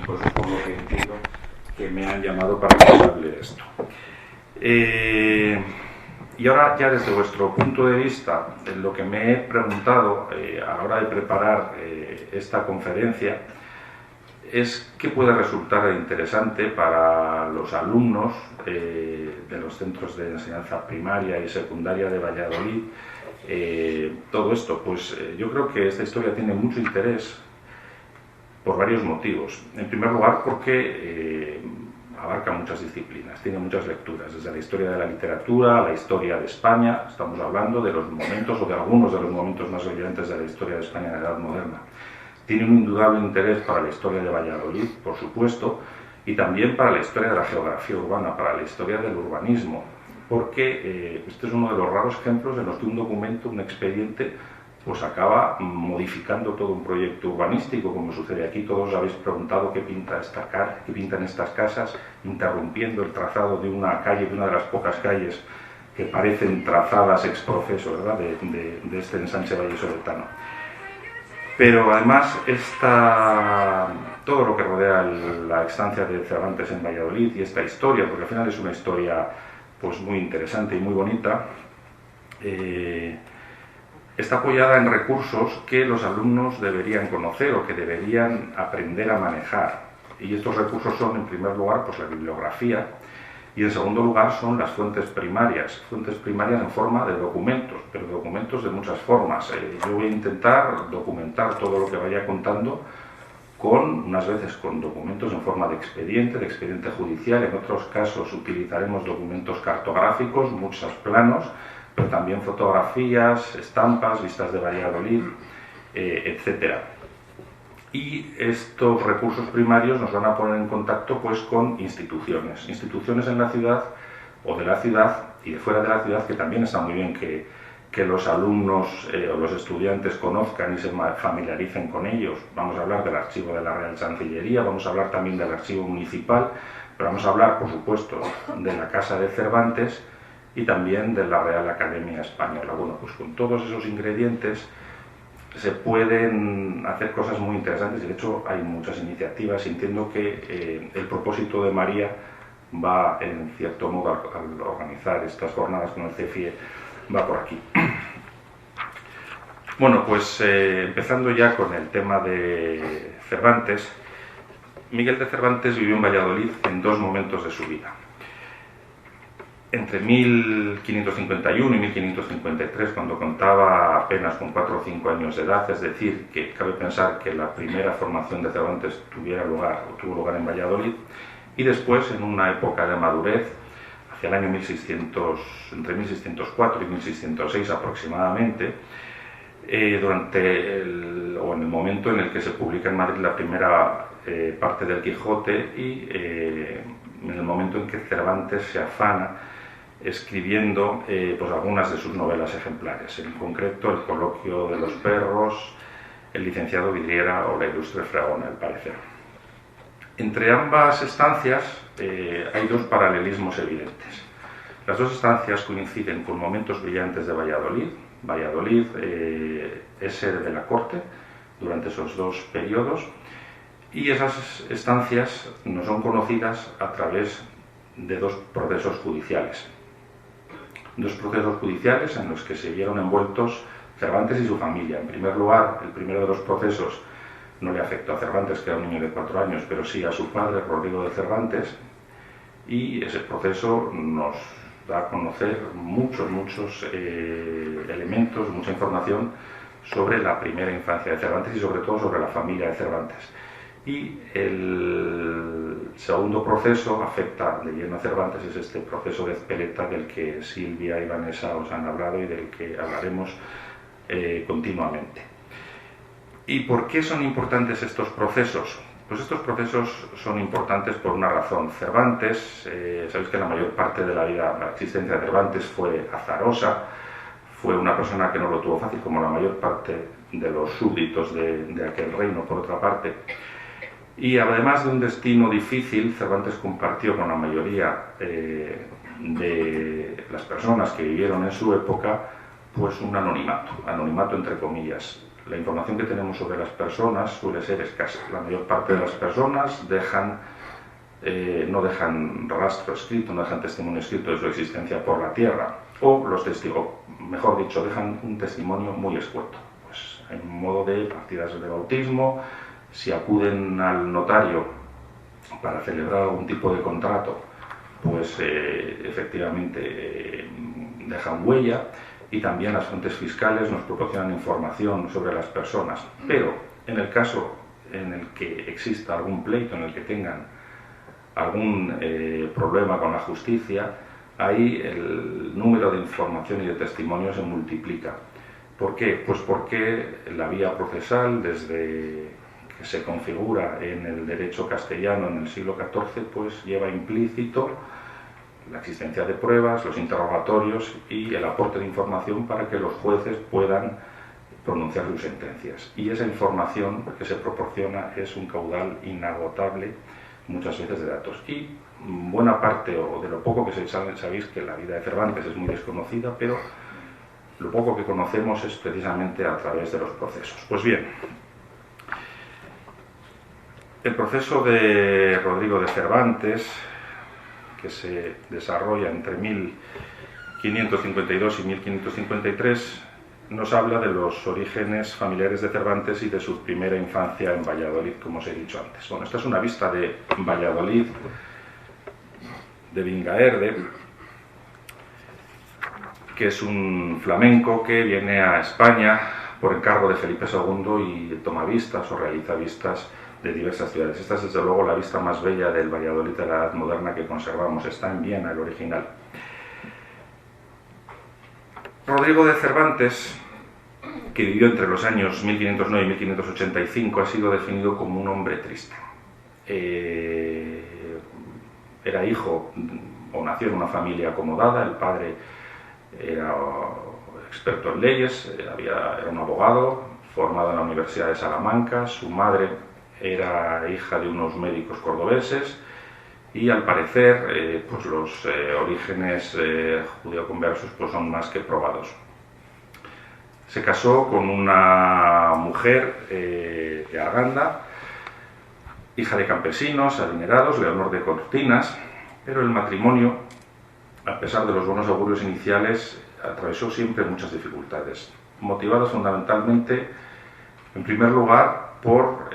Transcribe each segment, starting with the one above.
pues es por lo que entiendo que me han llamado para que hable de esto. Y ahora, ya desde vuestro punto de vista, lo que me he preguntado a la hora de preparar esta conferencia es qué puede resultar interesante para los alumnos de los centros de enseñanza primaria y secundaria de Valladolid. Todo esto, pues yo creo que esta historia tiene mucho interés por varios motivos. En primer lugar, porque abarca muchas disciplinas, tiene muchas lecturas, desde la historia de la literatura, la historia de España. Estamos hablando de los momentos o de algunos de los momentos más brillantes de la historia de España en la Edad Moderna. Tiene un indudable interés para la historia de Valladolid, por supuesto, y también para la historia de la geografía urbana, para la historia del urbanismo, porque este es uno de los raros ejemplos en los que un documento, un expediente, pues acaba modificando todo un proyecto urbanístico, como sucede aquí. Todos os habéis preguntado qué pintan estas casas, interrumpiendo el trazado de una calle, de una de las pocas calles que parecen trazadas ex profeso, ¿verdad?, de este ensanche vallisoletano. Pero además todo lo que rodea la estancia de Cervantes en Valladolid y esta historia, porque al final es una historia pues muy interesante y muy bonita, está apoyada en recursos que los alumnos deberían conocer o que deberían aprender a manejar. Y estos recursos son, en primer lugar, pues la bibliografía, y en segundo lugar son las fuentes primarias en forma de documentos, pero documentos de muchas formas. Yo voy a intentar documentar todo lo que vaya contando, unas veces con documentos en forma de expediente judicial, en otros casos utilizaremos documentos cartográficos, muchos planos, pero también fotografías, estampas, vistas de Valladolid, etcétera. Y estos recursos primarios nos van a poner en contacto pues con instituciones en la ciudad o de la ciudad y de fuera de la ciudad, que también está muy bien que los alumnos o los estudiantes conozcan y se familiaricen con ellos. Vamos a hablar del archivo de la Real Chancillería, vamos a hablar también del archivo municipal, pero vamos a hablar, por supuesto, de la Casa de Cervantes y también de la Real Academia Española. Bueno, pues con todos esos ingredientes se pueden hacer cosas muy interesantes, y de hecho hay muchas iniciativas, y entiendo que el propósito de María va, en cierto modo, al organizar estas jornadas con el CEFIE, va por aquí. Bueno, pues empezando ya con el tema de Cervantes. Miguel de Cervantes vivió en Valladolid en dos momentos de su vida. Entre 1551 y 1553, cuando contaba apenas con 4 o 5 años de edad, es decir, que cabe pensar que la primera formación de Cervantes tuvo lugar en Valladolid, y después, en una época de madurez, hacia el año entre 1604 y 1606 aproximadamente, en el momento en el que se publica en Madrid la primera parte del Quijote, y en el momento en que Cervantes se afana escribiendo pues algunas de sus novelas ejemplares, en concreto El coloquio de los perros, El licenciado Vidriera o La ilustre Fregona, al parecer. Entre ambas estancias hay dos paralelismos evidentes. Las dos estancias coinciden con momentos brillantes de Valladolid. Valladolid es sede de la corte durante esos dos periodos, y esas estancias no son conocidas a través de dos procesos judiciales. Dos procesos judiciales en los que se vieron envueltos Cervantes y su familia. En primer lugar, el primero de los procesos no le afectó a Cervantes, que era un niño de 4 años, pero sí a su padre, Rodrigo de Cervantes, y ese proceso nos da a conocer muchos elementos, mucha información sobre la primera infancia de Cervantes y sobre todo sobre la familia de Cervantes. Y el segundo proceso afecta de lleno a Cervantes, es este proceso de Ezpeleta, del que Silvia y Vanessa os han hablado y del que hablaremos continuamente. ¿Y por qué son importantes estos procesos? Pues estos procesos son importantes por una razón. Cervantes, sabéis que la mayor parte de la existencia de Cervantes fue azarosa, fue una persona que no lo tuvo fácil, como la mayor parte de los súbditos de aquel reino, por otra parte. Y además de un destino difícil, Cervantes compartió con la mayoría de las personas que vivieron en su época pues un anonimato entre comillas. la información que tenemos sobre las personas suele ser escasa. La mayor parte de las personas no dejan rastro escrito, no dejan testimonio escrito de su existencia por la tierra, o los testigos, mejor dicho, dejan un testimonio muy escueto. Pues en modo de partidas de bautismo, si acuden al notario para celebrar algún tipo de contrato, pues efectivamente dejan huella, y también las fuentes fiscales nos proporcionan información sobre las personas. Pero en el caso en el que exista algún pleito, en el que tengan algún problema con la justicia, ahí el número de información y de testimonios se multiplica. ¿Por qué? Pues porque la vía procesal, desde que se configura en el derecho castellano en el siglo XIV, pues lleva implícito la existencia de pruebas, los interrogatorios y el aporte de información para que los jueces puedan pronunciar sus sentencias. Y esa información que se proporciona es un caudal inagotable, muchas veces, de datos. Y buena parte, o de lo poco que se sabe, sabéis que la vida de Cervantes es muy desconocida, pero lo poco que conocemos es precisamente a través de los procesos. Pues bien, el proceso de Rodrigo de Cervantes, que se desarrolla entre 1552 y 1553, nos habla de los orígenes familiares de Cervantes y de su primera infancia en Valladolid, como os he dicho antes. Bueno, esta es una vista de Valladolid, de Vingaerde, que es un flamenco que viene a España por encargo de Felipe II y toma vistas o realiza vistas de diversas ciudades. Esta es desde luego la vista más bella del Valladolid de la Edad Moderna que conservamos. Está en Viena, el original. Rodrigo de Cervantes, que vivió entre los años 1509 y 1585, ha sido definido como un hombre triste. Era hijo, o nació en una familia acomodada. El padre era experto en leyes, era un abogado formado en la Universidad de Salamanca. Su madre era hija de unos médicos cordobeses, y al parecer pues los orígenes judeo-conversos pues son más que probados. Se casó con una mujer de Arganda, hija de campesinos adinerados, Leonor de Cortinas, pero el matrimonio, a pesar de los buenos augurios iniciales, atravesó siempre muchas dificultades, motivadas fundamentalmente, en primer lugar, por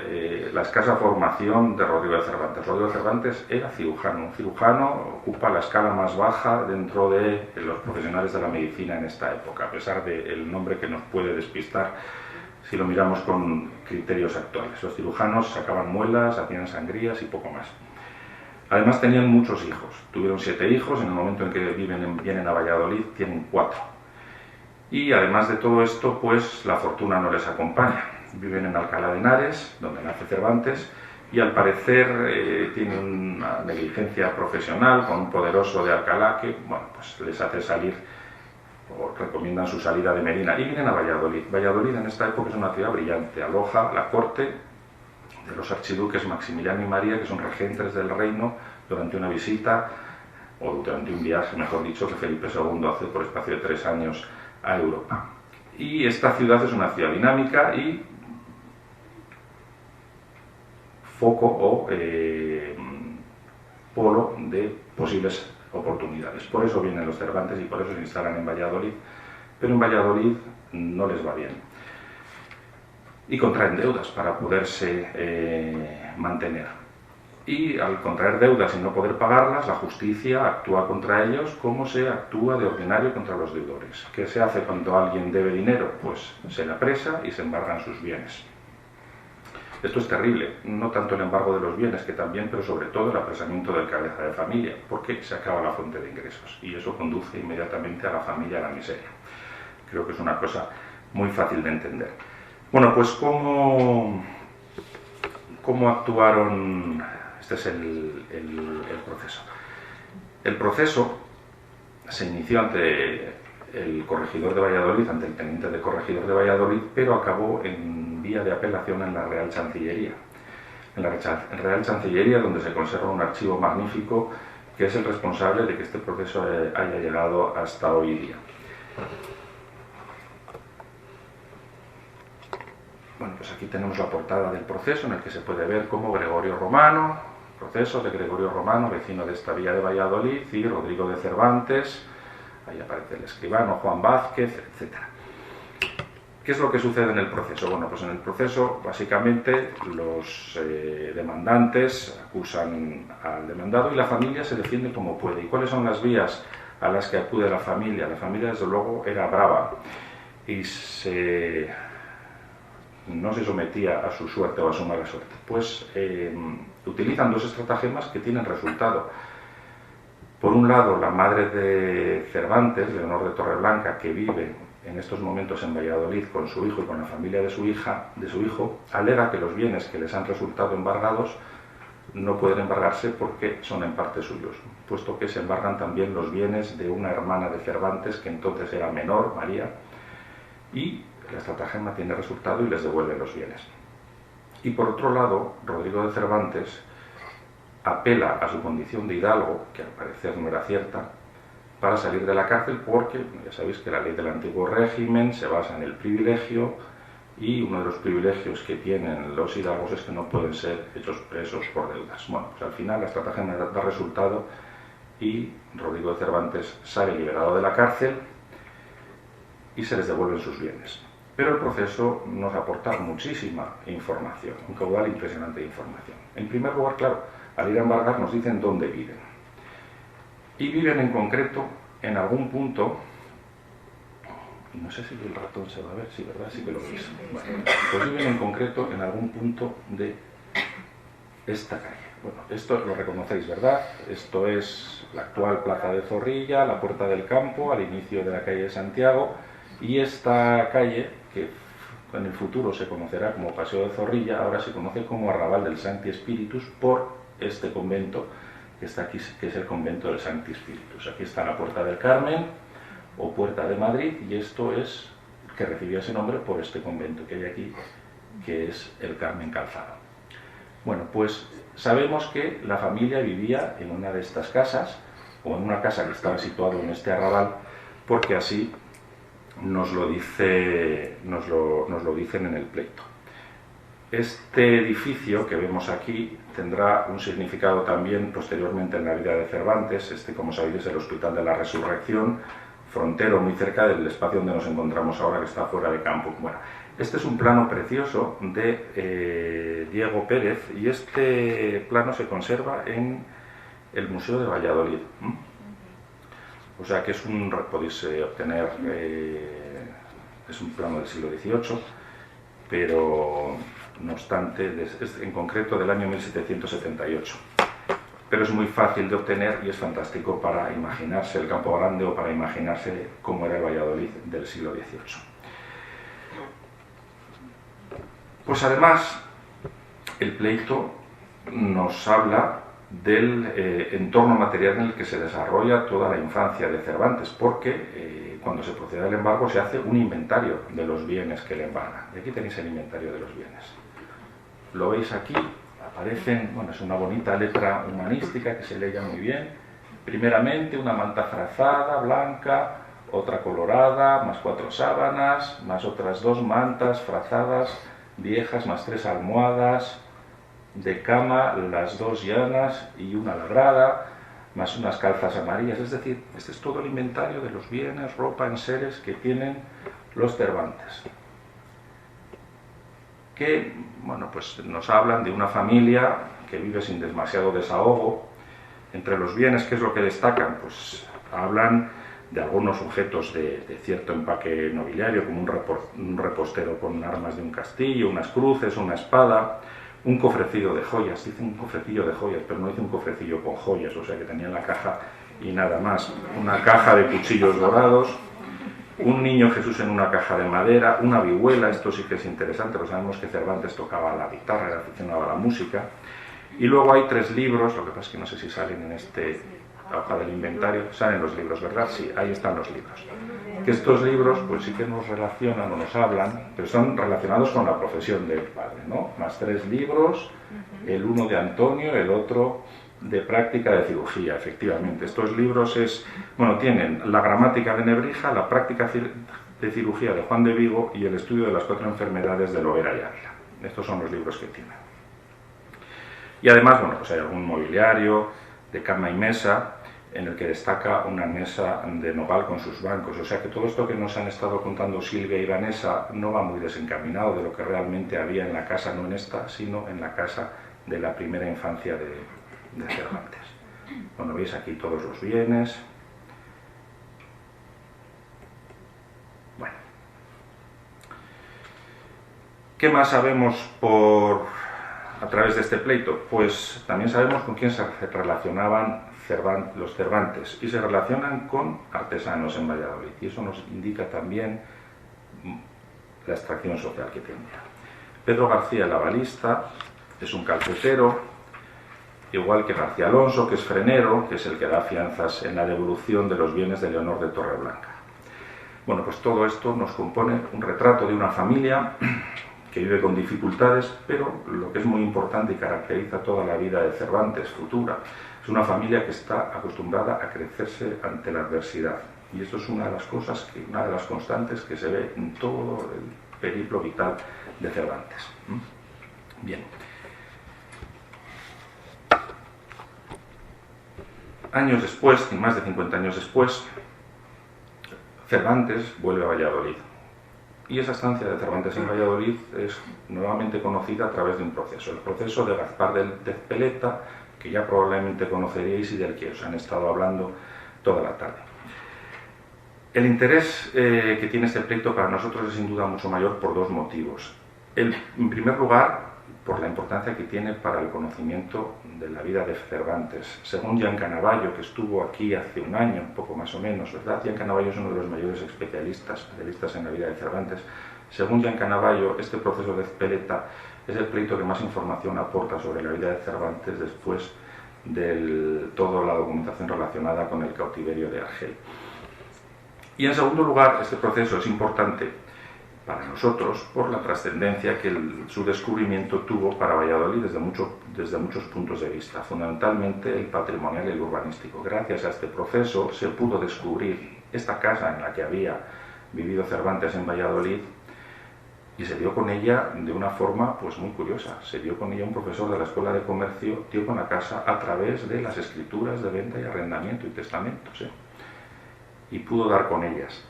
la escasa formación de Rodrigo de Cervantes. Rodrigo de Cervantes era cirujano. Un cirujano ocupa la escala más baja dentro de los profesionales de la medicina en esta época, a pesar del nombre que nos puede despistar si lo miramos con criterios actuales. Los cirujanos sacaban muelas, hacían sangrías y poco más. Además tenían muchos hijos. Tuvieron 7 hijos, en el momento en que vienen a Valladolid tienen 4. Y además de todo esto, pues la fortuna no les acompaña. Viven en Alcalá de Henares, donde nace Cervantes, y al parecer tienen una negligencia profesional con un poderoso de Alcalá que, bueno, pues les hace salir, o recomiendan su salida de Medina, y vienen a Valladolid. Valladolid en esta época es una ciudad brillante, aloja la corte de los archiduques Maximiliano y María, que son regentes del reino, durante una visita, o durante un viaje, mejor dicho, que Felipe II hace por espacio de 3 años a Europa. Y esta ciudad es una ciudad dinámica y foco o polo de posibles oportunidades. Por eso vienen los Cervantes y por eso se instalan en Valladolid, pero en Valladolid no les va bien. Y contraen deudas para poderse mantener. Y al contraer deudas y no poder pagarlas, la justicia actúa contra ellos como se actúa de ordinario contra los deudores. ¿Qué se hace cuando alguien debe dinero? Pues se le apresa y se embargan sus bienes. Esto es terrible, no tanto el embargo de los bienes, que también, pero sobre todo el apresamiento del cabeza de familia, porque se acaba la fuente de ingresos y eso conduce inmediatamente a la familia a la miseria. Creo que es una cosa muy fácil de entender. Bueno, pues ¿cómo actuaron? Este es el proceso. El proceso se inició ante el corregidor de Valladolid, ante el teniente de corregidor de Valladolid, pero acabó en vía de apelación en la Real Chancillería. En la Real Chancillería, donde se conserva un archivo magnífico que es el responsable de que este proceso haya llegado hasta hoy día. pues aquí tenemos la portada del proceso en el que se puede ver cómo Gregorio Romano, proceso de Gregorio Romano, vecino de esta villa de Valladolid, y Rodrigo de Cervantes, ahí aparece el escribano Juan Vázquez, etc. ¿Qué es lo que sucede en el proceso? Bueno, pues en el proceso, básicamente, los demandantes acusan al demandado y la familia se defiende como puede. ¿Y cuáles son las vías a las que acude la familia? La familia, desde luego, era brava y no se sometía a su suerte o a su mala suerte. Pues utilizan dos estratagemas que tienen resultado. Por un lado, la madre de Cervantes, Leonor de Torreblanca, que vive en estos momentos en Valladolid con su hijo y con la familia de su hijo, alega que los bienes que les han resultado embargados no pueden embargarse porque son en parte suyos, puesto que se embargan también los bienes de una hermana de Cervantes, que entonces era menor, María, y la estratagema tiene resultado y les devuelve los bienes. Y por otro lado, Rodrigo de Cervantes apela a su condición de hidalgo, que al parecer no era cierta, para salir de la cárcel, porque ya sabéis que la ley del antiguo régimen se basa en el privilegio, y uno de los privilegios que tienen los hidalgos es que no pueden ser hechos presos por deudas. Bueno, pues al final la estratagema da resultado y Rodrigo de Cervantes sale liberado de la cárcel y se les devuelven sus bienes. Pero el proceso nos aporta muchísima información, un caudal impresionante de información. En primer lugar, claro, al ir a embargar nos dicen dónde viven. Y viven en concreto en algún punto, y no sé si el ratón se va a ver, sí, ¿verdad? Sí que lo veis. Bueno, pues viven en concreto en algún punto de esta calle. Bueno, esto lo reconocéis, ¿verdad? Esto es la actual Plaza de Zorrilla, la Puerta del Campo, al inicio de la calle de Santiago, y esta calle, que en el futuro se conocerá como Paseo de Zorrilla, ahora se conoce como Arrabal del Sancti Spiritus por este convento que está aquí, que es el convento del Sancti Spiritus. Aquí está la Puerta del Carmen o Puerta de Madrid, y esto es que recibió ese nombre por este convento que hay aquí, que es el Carmen Calzado. Bueno, pues sabemos que la familia vivía en una de estas casas, o en una casa que estaba situada en este arrabal, porque así nos lo dicen en el pleito. Este edificio que vemos aquí tendrá un significado también posteriormente en la vida de Cervantes. Como sabéis, es el Hospital de la Resurrección, frontero muy cerca del espacio donde nos encontramos ahora, que está fuera de campo. Bueno, este es un plano precioso de Diego Pérez, y este plano se conserva en el Museo de Valladolid. O sea que podéis obtener, es un plano del siglo XVIII, pero no obstante, en concreto del año 1778. Pero es muy fácil de obtener y es fantástico para imaginarse el Campo Grande o para imaginarse cómo era el Valladolid del siglo XVIII. Pues además, el pleito nos habla del entorno material en el que se desarrolla toda la infancia de Cervantes, porque cuando se procede al embargo se hace un inventario de los bienes que le embargan. Y aquí tenéis el inventario de los bienes. Lo veis aquí, aparecen, bueno, es una bonita letra humanística que se lee ya muy bien. Primeramente una manta frazada, blanca, otra colorada, más 4 sábanas, más otras 2 mantas frazadas, viejas, más 3 almohadas de cama, las 2 llanas y una labrada, más unas calzas amarillas. Es decir, este es todo el inventario de los bienes, ropa, enseres que tienen los Cervantes, que, bueno, pues nos hablan de una familia que vive sin demasiado desahogo. Entre los bienes, ¿qué es lo que destacan? Pues hablan de algunos objetos de cierto empaque nobiliario, como un repostero con armas de un castillo, unas cruces, una espada, un cofrecillo de joyas. Dicen un cofrecillo de joyas, pero no dice un cofrecillo con joyas, o sea que tenía la caja y nada más. Una caja de cuchillos dorados, un niño Jesús en una caja de madera, una vihuela. Esto sí que es interesante, porque sabemos que Cervantes tocaba la guitarra, era aficionado a la música. Y luego hay 3 libros, lo que pasa es que no sé si salen en la hoja del inventario. Salen los libros, ¿verdad? Sí, ahí están los libros. Que estos libros pues sí que nos relacionan o nos hablan, pero son relacionados con la profesión del padre, ¿no? Más 3 libros, el uno de Antonio, el otro de práctica de cirugía, efectivamente. Estos libros tienen la gramática de Nebrija, la práctica de cirugía de Juan de Vigo y el estudio de las 4 enfermedades de Lovera y Ávila. Estos son los libros que tiene. Y además, bueno, pues hay algún mobiliario de cama y mesa, en el que destaca una mesa de nogal con sus bancos. O sea que todo esto que nos han estado contando Silvia y Vanessa no va muy desencaminado de lo que realmente había en la casa, no en esta, sino en la casa de la primera infancia de Cervantes. Bueno, veis aquí todos los bienes. Bueno. ¿Qué más sabemos a través de este pleito? Pues también sabemos con quién se relacionaban los Cervantes, y se relacionan con artesanos en Valladolid, y eso nos indica también la extracción social que tenía. Pedro García, el avalista, es un calcetero, igual que García Alonso, que es frenero, que es el que da fianzas en la devolución de los bienes de Leonor de Torreblanca. Bueno, pues todo esto nos compone un retrato de una familia que vive con dificultades, pero lo que es muy importante y caracteriza toda la vida de Cervantes futura, es una familia que está acostumbrada a crecerse ante la adversidad. Y esto es una de las cosas, una de las constantes que se ve en todo el periplo vital de Cervantes. Bien. Años después, más de 50 años después, Cervantes vuelve a Valladolid. Y esa estancia de Cervantes en Valladolid es nuevamente conocida a través de un proceso. El proceso de Gaspar de Ezpeleta, que ya probablemente conoceríais y del que os han estado hablando toda la tarde. El interés que tiene este pleito para nosotros es sin duda mucho mayor por dos motivos. En primer lugar, por la importancia que tiene para el conocimiento de la vida de Cervantes. Según Jean Canavallo, que estuvo aquí hace un año, un poco más o menos, ¿verdad? Jean Canavallo es uno de los mayores especialistas en la vida de Cervantes. Según Jean Canavallo, este proceso de Ezpeleta es el pleito que más información aporta sobre la vida de Cervantes después de toda la documentación relacionada con el cautiverio de Argel. Y en segundo lugar, este proceso es importante para nosotros por la trascendencia que su descubrimiento tuvo para Valladolid desde muchos puntos de vista, fundamentalmente el patrimonial y el urbanístico. Gracias a este proceso se pudo descubrir esta casa en la que había vivido Cervantes en Valladolid, y se dio con ella de una forma pues muy curiosa. Se dio con ella un profesor de la Escuela de Comercio, dio con la casa a través de las escrituras de venta y arrendamiento y testamentos, y pudo dar con ellas.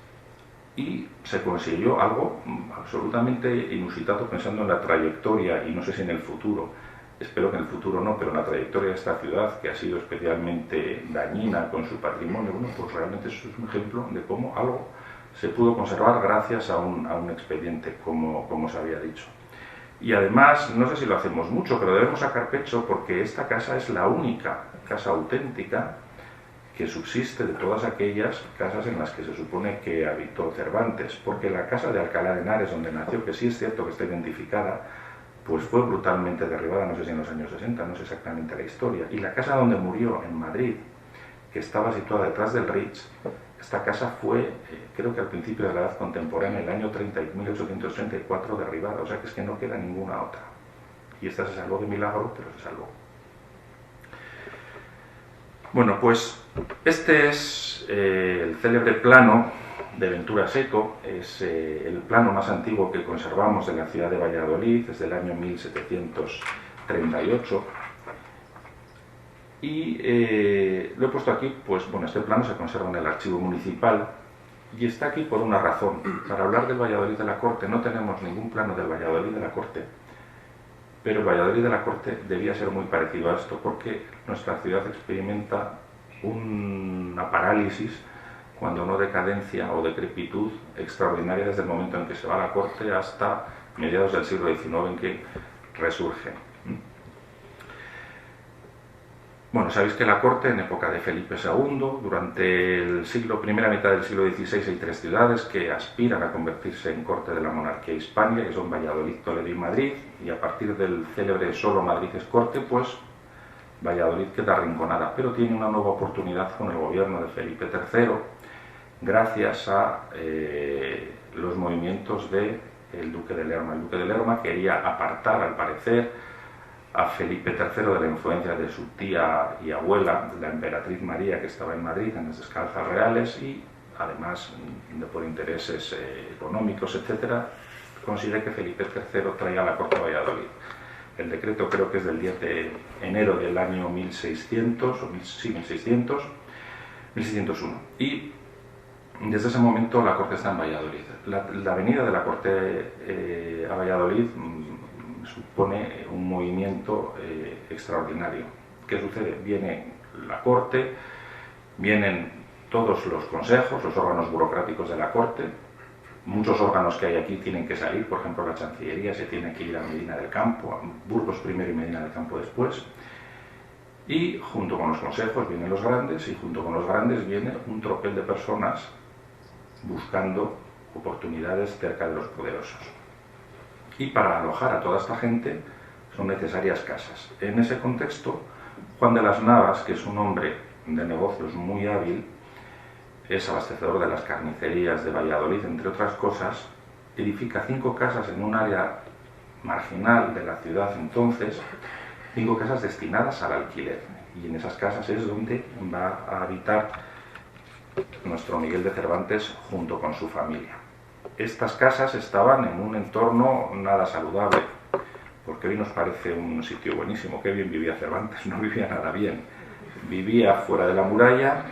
Y se consiguió algo absolutamente inusitado pensando en la trayectoria, y no sé si en el futuro, espero que en el futuro no, pero en la trayectoria de esta ciudad, que ha sido especialmente dañina con su patrimonio. Bueno, pues realmente eso es un ejemplo de cómo algo se pudo conservar gracias a un expediente, como se había dicho. Y además, no sé si lo hacemos mucho, pero debemos sacar pecho porque esta casa es la única casa auténtica que subsiste de todas aquellas casas en las que se supone que habitó Cervantes, porque la casa de Alcalá de Henares, donde nació, que sí es cierto que está identificada, pues fue brutalmente derribada, no sé si en los años 60, no sé exactamente la historia, y la casa donde murió, en Madrid, que estaba situada detrás del Ritz, esta casa fue, creo que al principio de la edad contemporánea, en el año 1834, derribada, o sea que es que no queda ninguna otra. Y esta se salvó de milagro, pero se salvó. Bueno, pues este es el célebre plano de Ventura Seco, es el plano más antiguo que conservamos de la ciudad de Valladolid, desde el año 1738. Y lo he puesto aquí, pues bueno, este plano se conserva en el archivo municipal y está aquí por una razón. Para hablar del Valladolid de la Corte no tenemos ningún plano del Valladolid de la Corte, pero el Valladolid de la Corte debía ser muy parecido a esto, porque nuestra ciudad experimenta una parálisis, cuando no decadencia o decrepitud, extraordinaria desde el momento en que se va a la Corte hasta mediados del siglo XIX, en que resurge. Bueno, sabéis que la Corte, en época de Felipe II, durante primera mitad del siglo XVI, hay tres ciudades que aspiran a convertirse en Corte de la monarquía hispánica, que son Valladolid, Toledo y Madrid, y a partir del célebre solo Madrid es Corte, pues Valladolid queda arrinconada, pero tiene una nueva oportunidad con el gobierno de Felipe III, gracias a los movimientos del duque de Lerma. El duque de Lerma quería apartar, al parecer, a Felipe III de la influencia de su tía y abuela, la emperatriz María, que estaba en Madrid en las descalzas reales, y además por intereses económicos, etcétera, consigue que Felipe III traiga la corte a Valladolid. El decreto creo que es del 10 de enero del año 1600, o 1601. Y desde ese momento la corte está en Valladolid. La venida de la corte a Valladolid supone un movimiento extraordinario. ¿Qué sucede? Viene la corte, vienen todos los consejos, los órganos burocráticos de la corte. Muchos órganos que hay aquí tienen que salir, por ejemplo la Chancillería se tiene que ir a Medina del Campo, a Burgos primero y Medina del Campo después. Y junto con los consejos vienen los grandes, y junto con los grandes viene un tropel de personas buscando oportunidades cerca de los poderosos. Y para alojar a toda esta gente son necesarias casas. En ese contexto, Juan de las Navas, que es un hombre de negocios muy hábil, es abastecedor de las carnicerías de Valladolid, entre otras cosas, edifica 5 casas en un área marginal de la ciudad entonces, 5 casas destinadas al alquiler. Y en esas casas es donde va a habitar nuestro Miguel de Cervantes junto con su familia. Estas casas estaban en un entorno nada saludable, porque hoy nos parece un sitio buenísimo. Qué bien vivía Cervantes, no vivía nada bien. Vivía fuera de la muralla,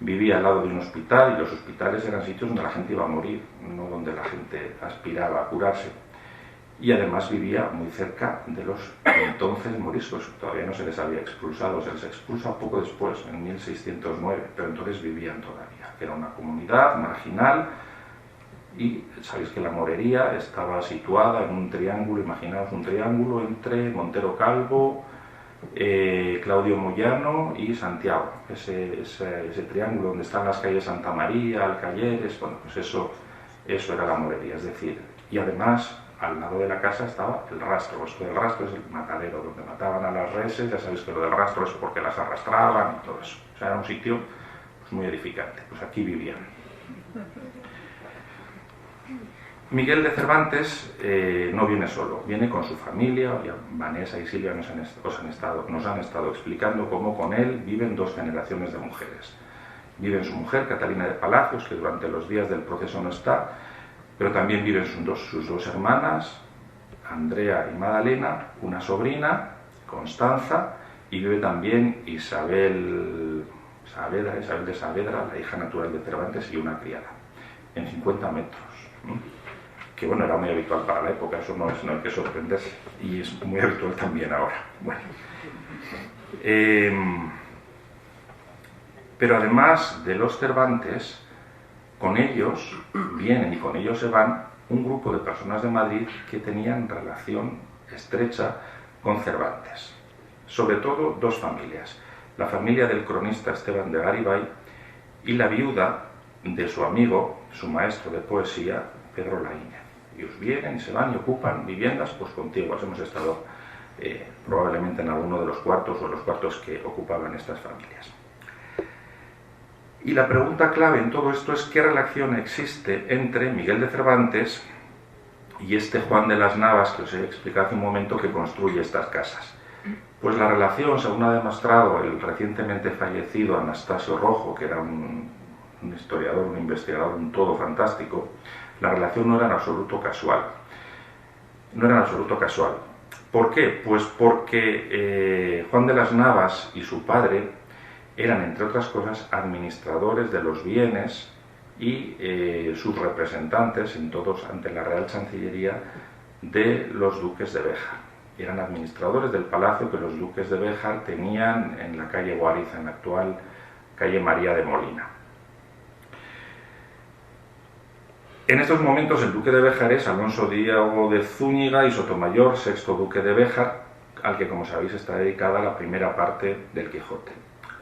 vivía al lado de un hospital, y los hospitales eran sitios donde la gente iba a morir, no donde la gente aspiraba a curarse. Y además vivía muy cerca de los entonces moriscos. Todavía no se les había expulsado, se les expulsa poco después, en 1609, pero entonces vivían todavía. Era una comunidad marginal, y sabéis que la morería estaba situada en un triángulo, imaginaos un triángulo entre Montero Calvo, Claudio Moyano y Santiago. Ese triángulo donde están las calles Santa María, Alcayeres, bueno, pues eso era la morería. Es decir, y además al lado de la casa estaba el rastro. Esto del rastro es el matadero donde mataban a las reses. Ya sabéis que lo del rastro es porque las arrastraban y todo eso. O sea, era un sitio pues muy edificante. Pues aquí vivían. Miguel de Cervantes no viene solo, viene con su familia. Ya Vanessa y Silvia nos han estado explicando cómo con él viven 2 generaciones de mujeres. Viven su mujer, Catalina de Palacios, que durante los días del proceso no está, pero también viven sus dos hermanas, Andrea y Madalena, una sobrina, Constanza, y vive también Isabel de Saavedra, la hija natural de Cervantes, y una criada, en 50 metros. Que bueno, era muy habitual para la época, eso no hay que sorprenderse, y es muy habitual también ahora. Bueno, pero además de los Cervantes, con ellos vienen y con ellos se van un grupo de personas de Madrid que tenían relación estrecha con Cervantes. Sobre todo 2 familias, la familia del cronista Esteban de Garibay y la viuda de su amigo, su maestro de poesía, Pedro Laínez. Ellos vienen y se van y ocupan viviendas pues contiguas. Hemos estado probablemente en alguno de los cuartos o los cuartos que ocupaban estas familias. Y la pregunta clave en todo esto es qué relación existe entre Miguel de Cervantes y este Juan de las Navas que os he explicado hace un momento, que construye estas casas. Pues la relación, según ha demostrado el recientemente fallecido Anastasio Rojo, que era un historiador, un investigador, un todo fantástico, la relación no era en absoluto casual. No era en absoluto casual. ¿Por qué? Pues porque Juan de las Navas y su padre eran, entre otras cosas, administradores de los bienes y sus representantes ante la Real Chancillería de los duques de Béjar. Eran administradores del palacio que los duques de Béjar tenían en la calle Guariza, en la actual calle María de Molina. En estos momentos el duque de Béjar es Alonso Diego de Zúñiga y Sotomayor, 6º duque de Béjar, al que, como sabéis, está dedicada la primera parte del Quijote.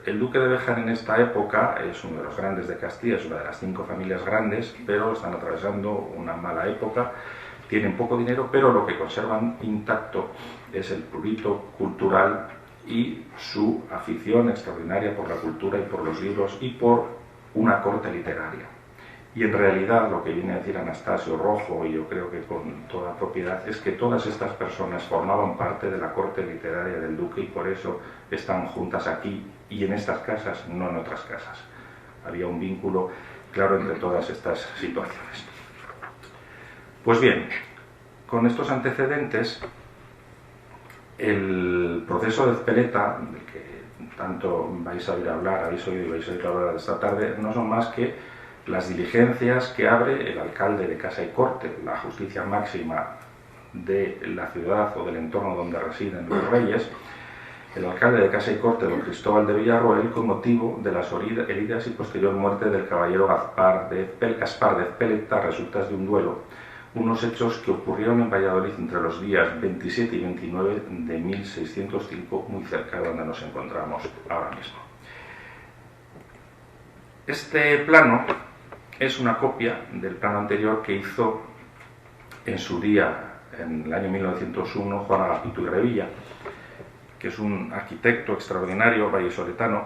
El duque de Béjar en esta época es uno de los grandes de Castilla, es una de las 5 familias grandes, pero están atravesando una mala época, tienen poco dinero, pero lo que conservan intacto es el prurito cultural y su afición extraordinaria por la cultura y por los libros y por una corte literaria. Y en realidad lo que viene a decir Anastasio Rojo, y yo creo que con toda propiedad, es que todas estas personas formaban parte de la corte literaria del duque y por eso están juntas aquí y en estas casas, no en otras casas. Había un vínculo claro entre todas estas situaciones. Pues bien, con estos antecedentes, el proceso de Ezpeleta, del que tanto vais a oír hablar, habéis oído y vais a oír hablar esta tarde, no son más que las diligencias que abre el alcalde de Casa y Corte, la justicia máxima de la ciudad o del entorno donde residen los reyes, el alcalde de Casa y Corte, don Cristóbal de Villarroel, con motivo de las heridas y posterior muerte del caballero Gaspar de Ezpeleta, resultas de un duelo, unos hechos que ocurrieron en Valladolid entre los días 27 y 29 de 1605, muy cerca de donde nos encontramos ahora mismo. Este plano es una copia del plano anterior que hizo en su día, en el año 1901, Juan Agapito y Revilla, que es un arquitecto extraordinario vallisoletano,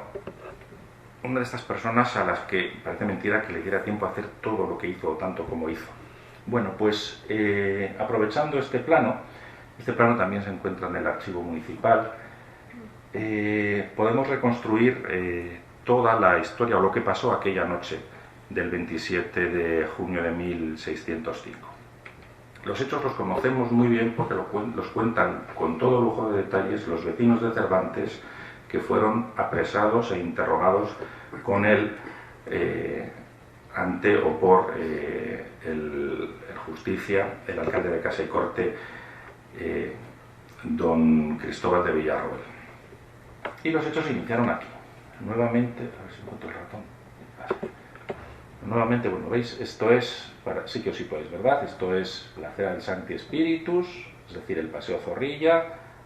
una de estas personas a las que parece mentira que le diera tiempo a hacer todo lo que hizo o tanto como hizo. Bueno, pues aprovechando este plano también se encuentra en el archivo municipal, podemos reconstruir toda la historia o lo que pasó aquella noche del 27 de junio de 1605. Los hechos los conocemos muy bien porque los cuentan con todo lujo de detalles los vecinos de Cervantes, que fueron apresados e interrogados con él ante o por el justicia, el alcalde de Casa y Corte, don Cristóbal de Villarroel. Y los hechos se iniciaron aquí. Nuevamente, a ver si encuentro el ratón. Nuevamente, bueno, veis, esto es, sí que os situáis, ¿verdad? Esto es la acera del Sancti Spiritus, es decir, el Paseo Zorrilla.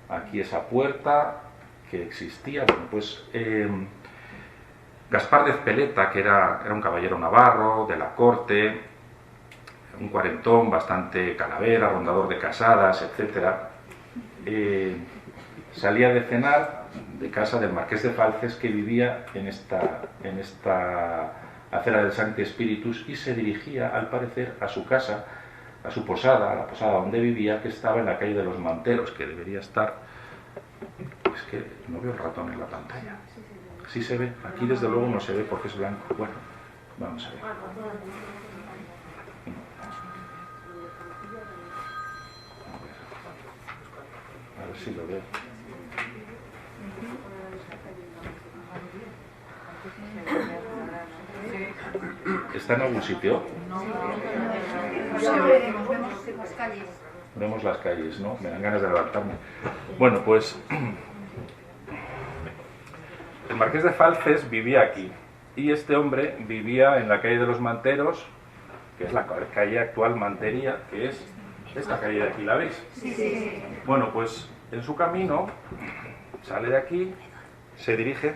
Aquí esa puerta que existía, bueno, pues Gaspar de Ezpeleta, que era un caballero navarro de la corte, un cuarentón, bastante calavera, rondador de casadas, etc., salía de cenar de casa del marqués de Falces, que vivía en esta acera del Sancti Spiritus, y se dirigía, al parecer, a su casa, a su posada, a la posada donde vivía, que estaba en la calle de los Manteros, que debería estar... Es que no veo el ratón en la pantalla. Sí se ve, aquí desde luego no se ve porque es blanco. Bueno, vamos a ver. A ver si lo veo. ¿Está en algún sitio? Vemos las calles, ¿no? Me dan ganas de levantarme. Bueno, pues el marqués de Falces vivía aquí y este hombre vivía en la calle de los Manteros, que es la calle actual Mantería, que es esta calle de aquí, ¿la veis? Sí. Bueno, pues en su camino sale de aquí, se dirige...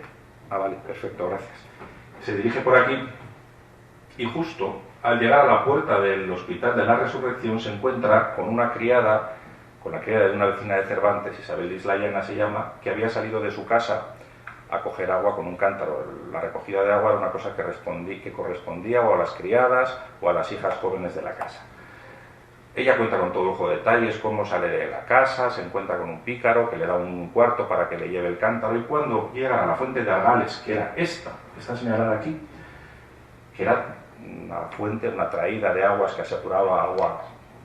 Ah, vale, perfecto, gracias. Se dirige por aquí y justo al llegar a la puerta del Hospital de la Resurrección se encuentra con una criada, con la criada de una vecina de Cervantes, Isabel de Islayana se llama, que había salido de su casa a coger agua con un cántaro. La recogida de agua era una cosa que correspondía o a las criadas o a las hijas jóvenes de la casa. Ella cuenta con todo lujo de detalles, cómo sale de la casa, se encuentra con un pícaro que le da un cuarto para que le lleve el cántaro, y cuando llega a la fuente de Argales, que era esta señalada aquí, que era una fuente, una traída de aguas que aseguraba agua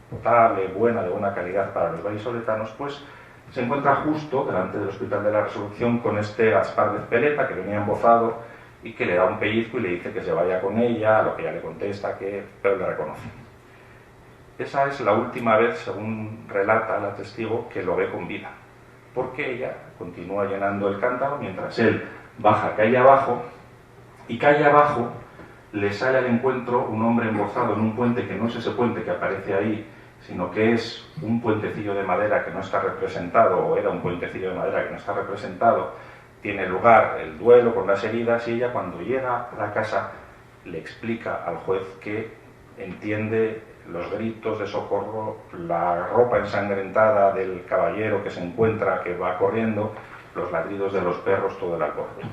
potable, buena, de buena calidad para los vallisoletanos, pues se encuentra justo delante del Hospital de la Resurrección con este Gaspar de Ezpeleta, que venía embozado y que le da un pellizco y le dice que se vaya con ella, a lo que ella le contesta pero le reconoce. Esa es la última vez, según relata la testigo, que lo ve con vida, porque ella continúa llenando el cántaro mientras él baja calle abajo, y calle abajo le sale al encuentro un hombre embozado en un puente que no es ese puente que aparece ahí, sino que es un puentecillo de madera que no está representado, o era un puentecillo de madera que no está representado. Tiene lugar el duelo con las heridas, y ella, cuando llega a la casa, le explica al juez que entiende los gritos de socorro, la ropa ensangrentada del caballero que se encuentra, que va corriendo, los ladridos de los perros, todo el alboroto.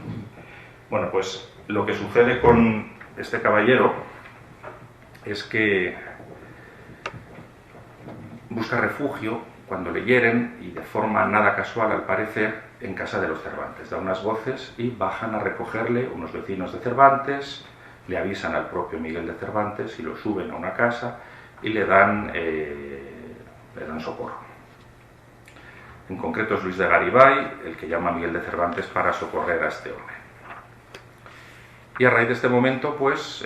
Bueno, pues lo que sucede con este caballero es que busca refugio cuando le hieren, y de forma nada casual al parecer, en casa de los Cervantes. Da unas voces y bajan a recogerle unos vecinos de Cervantes, le avisan al propio Miguel de Cervantes y lo suben a una casa y le dan le dan socorro. En concreto es Luis de Garibay el que llama a Miguel de Cervantes para socorrer a este hombre. Y a raíz de este momento, pues,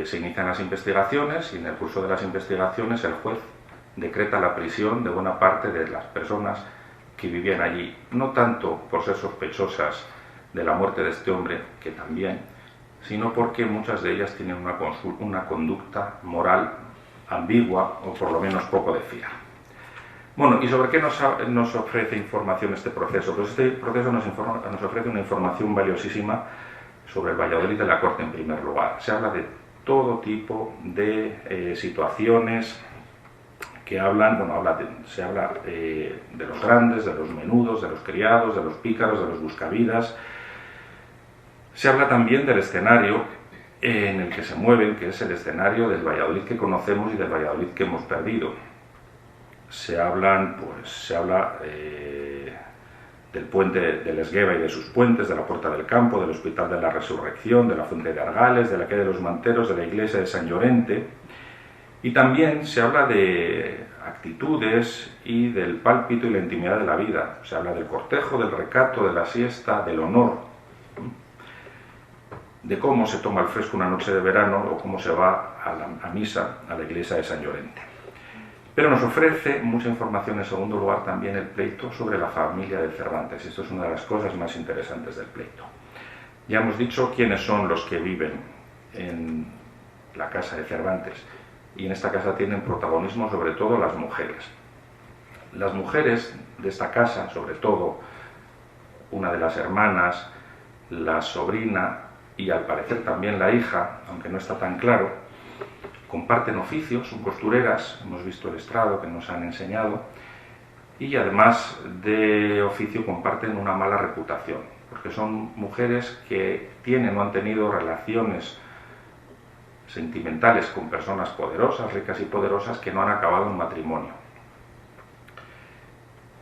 se inician las investigaciones, y en el curso de las investigaciones el juez decreta la prisión de buena parte de las personas que vivían allí, no tanto por ser sospechosas de la muerte de este hombre, que también, sino porque muchas de ellas tienen una conducta moral ambigua, o por lo menos poco de fiar. Bueno, ¿y sobre qué nos ofrece información este proceso? Pues este proceso nos ofrece una información valiosísima sobre el Valladolid de la corte en primer lugar. Se habla de todo tipo de situaciones que hablan, bueno, se habla de los grandes, de los menudos, de los criados, de los pícaros, de los buscavidas. Se habla también del escenario en el que se mueven, que es el escenario del Valladolid que conocemos y del Valladolid que hemos perdido. Se habla del puente del Esgueva y de sus puentes, de la Puerta del Campo, del Hospital de la Resurrección, de la Fuente de Argales, de la calle de los Manteros, de la iglesia de San Llorente. Y también se habla de actitudes y del pálpito y la intimidad de la vida. Se habla del cortejo, del recato, de la siesta, del honor, de cómo se toma el fresco una noche de verano o cómo se va a misa a la iglesia de San Llorente. Pero nos ofrece mucha información, en segundo lugar, también el pleito sobre la familia de Cervantes. Esto es una de las cosas más interesantes del pleito. Ya hemos dicho quiénes son los que viven en la casa de Cervantes. Y en esta casa tienen protagonismo sobre todo las mujeres. Las mujeres de esta casa, sobre todo una de las hermanas, la sobrina y al parecer también la hija, aunque no está tan claro, comparten oficios, son costureras, hemos visto el estrado que nos han enseñado, y además de oficio comparten una mala reputación, porque son mujeres que tienen o han tenido relaciones sentimentales con personas poderosas, ricas y poderosas, que no han acabado en matrimonio.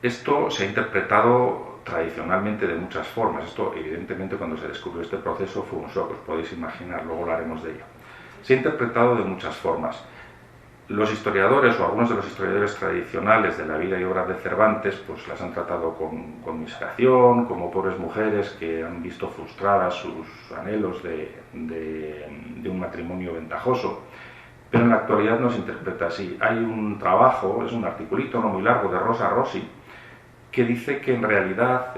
Esto se ha interpretado tradicionalmente de muchas formas. Esto, evidentemente, cuando se descubrió este proceso fue un shock, os podéis imaginar, luego hablaremos de ello. Se ha interpretado de muchas formas. Los historiadores, o algunos de los historiadores tradicionales de la vida y obra de Cervantes, pues las han tratado con conmiseración, como pobres mujeres que han visto frustradas sus anhelos de un matrimonio ventajoso. Pero en la actualidad no se interpreta así. Hay un trabajo, es un articulito no muy largo, de Rosa Rossi, que dice que en realidad